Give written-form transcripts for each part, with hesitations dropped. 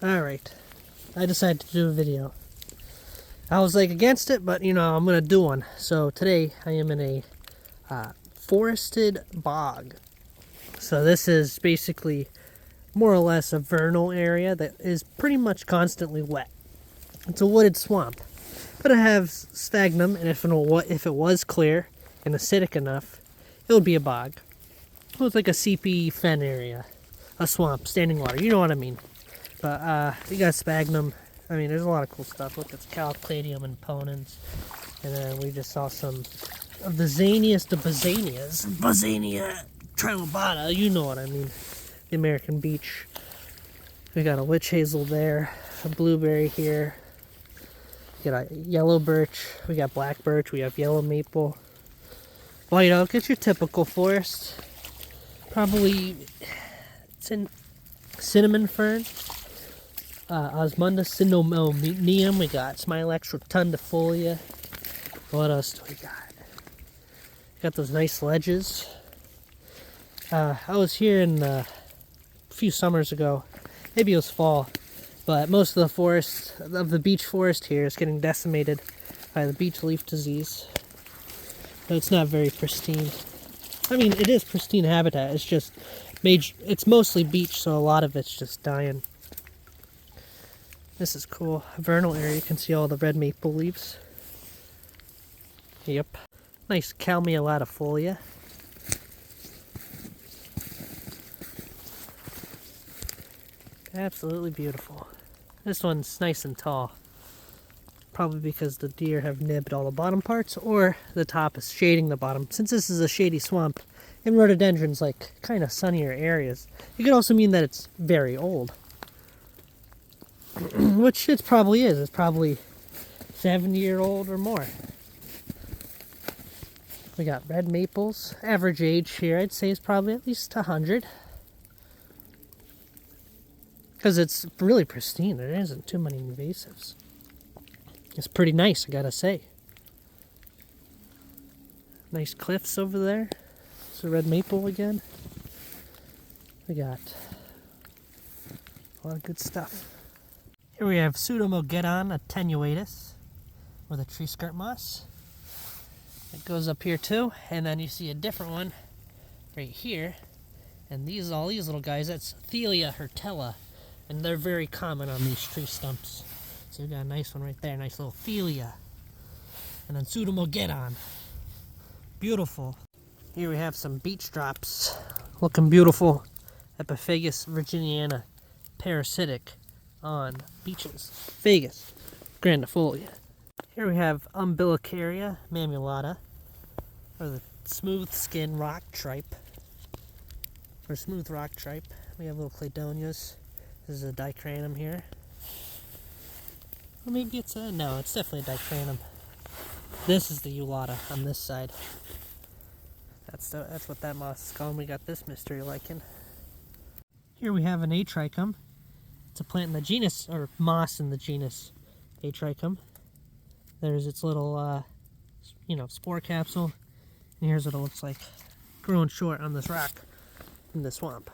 Alright, I decided to do a video. I was like against it, but you know, I'm gonna do one. So today I am in a forested bog. So this is basically more or less a vernal area that is pretty much constantly wet. It's a wooded swamp, but it has sphagnum, and if it was clear and acidic enough, it would be a bog. It was like a seepy fen area, a swamp, standing water, you know what I mean. But we got sphagnum. I mean, there's a lot of cool stuff. Look, it's calcladium and ponens. And then we just saw some of the zaniest of bazanias. Bazania trilobata, you know what I mean. The American beech. We got a witch hazel there, a blueberry here. We got a yellow birch, we got black birch, we have yellow maple. White oak, it's your typical forest. Probably cinnamon fern. Osmunda cinnamonium, we got Smilax rotundifolia. What else do we got? Got those nice ledges. I was here a few summers ago, maybe it was fall, but most of the forest, of the beech forest here, is getting decimated by the beech leaf disease. But it's not very pristine. I mean, it is pristine habitat, it's just it's mostly beech, so a lot of it's just dying. This is cool. Vernal area, you can see all the red maple leaves. Yep. Nice Calmia latifolia. Absolutely beautiful. This one's nice and tall. Probably because the deer have nibbed all the bottom parts, or the top is shading the bottom. Since this is a shady swamp, and rhododendrons like kind of sunnier areas, it could also mean that it's very old. Which it probably is. It's probably 70-year-old or more. We got red maples. Average age here, I'd say, is probably at least 100. Because it's really pristine. There isn't too many invasives. It's pretty nice, I gotta say. Nice cliffs over there. It's a red maple again. We got a lot of good stuff. Here we have Pseudomogedon attenuatus with a tree skirt moss. It goes up here too, and then you see a different one right here. And all these little guys, that's Thelia hurtella, and they're very common on these tree stumps. So we got a nice one right there, nice little Thelia. And then Pseudomogedon. Beautiful. Here we have some beech drops, looking beautiful. Epiphagus virginiana, parasitic on beeches. Phagus grandifolia. Here we have Umbilicaria mammulata, or the smooth skin rock tripe, or smooth rock tripe. We have little cladonias. This is a dicranum here. Or maybe it's no, it's definitely a dicranum. This is the eulata on this side. That's what that moss is called. We got this mystery lichen. Here we have an atrichum. It's a plant in the genus, or moss in the genus Atrichum. There's its little, spore capsule. And here's what it looks like, growing short on this rock in the swamp.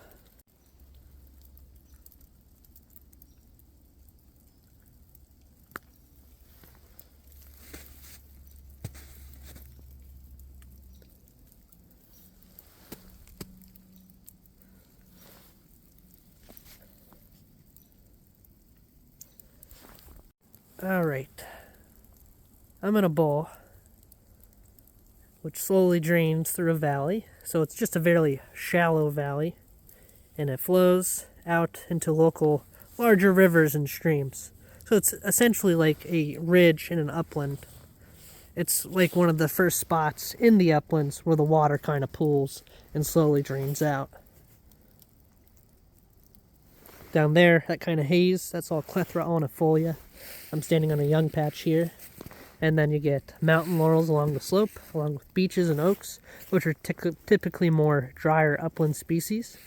Alright, I'm in a bowl which slowly drains through a valley. So it's just a very shallow valley, and it flows out into local larger rivers and streams. So it's essentially like a ridge in an upland. It's like one of the first spots in the uplands where the water kind of pools and slowly drains out. Down there, that kind of haze, that's all Clethra onifolia. I'm standing on a young patch here. And then you get mountain laurels along the slope, along with beeches and oaks, which are typically more drier upland species.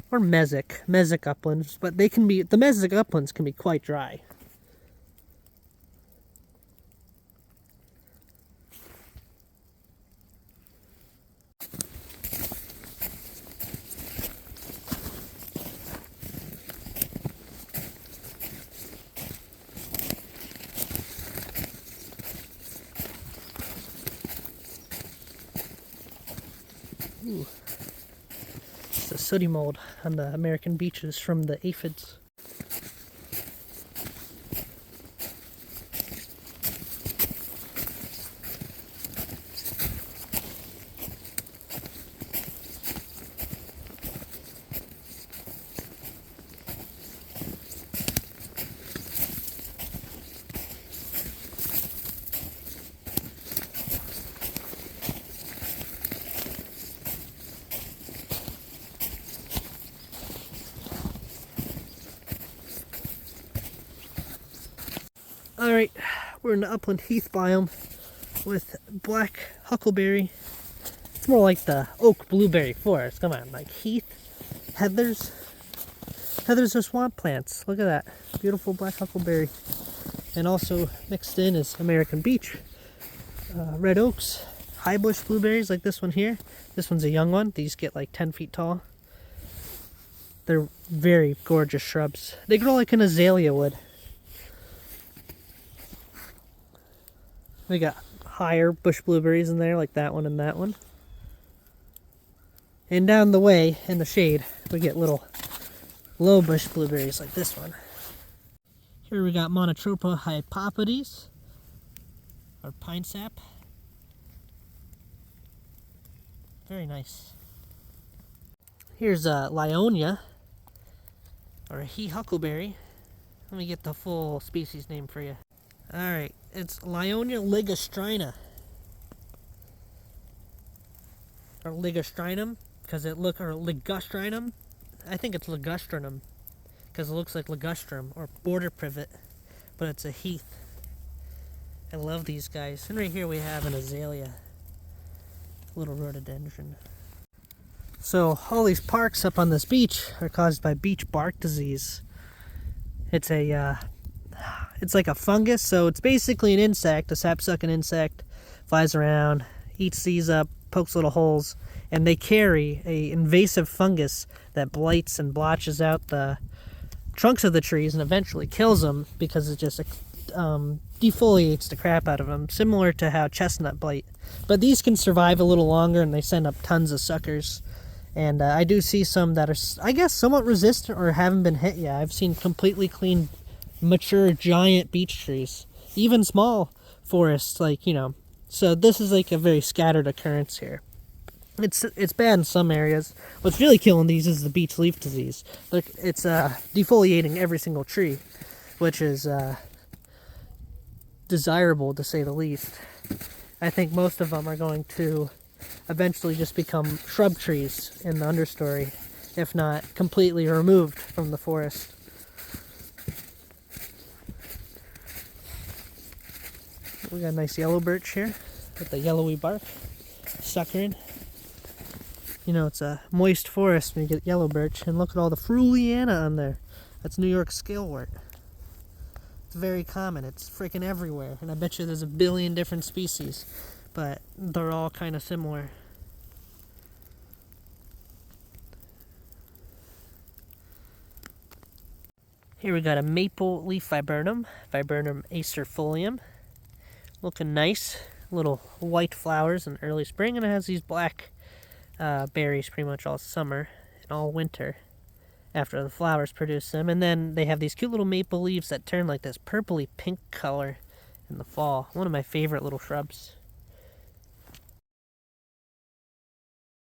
Or mesic uplands, but the mesic uplands can be quite dry. sooty mold on the American beaches from the aphids. Alright, we're in the upland heath biome with black huckleberry. It's more like the oak blueberry forest. Come on, like heath, heathers. Heathers are swamp plants. Look at that. Beautiful black huckleberry. And also mixed in is American beech, red oaks, high bush blueberries like this one here. This one's a young one. These get like 10 feet tall. They're very gorgeous shrubs. They grow like an azalea would. We got higher bush blueberries in there, like that one and that one. And down the way, in the shade, we get little low bush blueberries like this one. Here we got Monotropa hypopodes, or pine sap. Very nice. Here's a Lyonia, or a he huckleberry. Let me get the full species name for you. Alright, it's Lyonia ligostrina. Or ligostrinum, because it look, or ligustrinum. I think it's ligustrinum, because it looks like ligustrum, or border privet, but it's a heath. I love these guys. And right here we have an azalea. Little rhododendron. So, all these parks up on this beach are caused by beach bark disease. It's like a fungus, so it's basically an insect, a sap-sucking insect, flies around, eats these up, pokes little holes, and they carry a invasive fungus that blights and blotches out the trunks of the trees and eventually kills them because it just defoliates the crap out of them, similar to how chestnut blight. But these can survive a little longer and they send up tons of suckers. And I do see some that are, I guess, somewhat resistant or haven't been hit yet. I've seen completely clean, mature, giant beech trees. Even small forests, like, you know. So this is like a very scattered occurrence here. It's bad in some areas. What's really killing these is the beech leaf disease. Look, it's defoliating every single tree, which is desirable to say the least. I think most of them are going to eventually just become shrub trees in the understory, if not completely removed from the forest. We got a nice yellow birch here with the yellowy bark suckering. You know, it's a moist forest when you get yellow birch, and look at all the fruliana on there. That's New York scalewort. It's very common. It's freaking everywhere, and I bet you there's a billion different species, but they're all kind of similar. Here we got a maple leaf viburnum, Viburnum acerifolium. Looking nice. Little white flowers in early spring, and it has these black berries pretty much all summer and all winter after the flowers produce them. And then they have these cute little maple leaves that turn like this purpley pink color in the fall. One of my favorite little shrubs.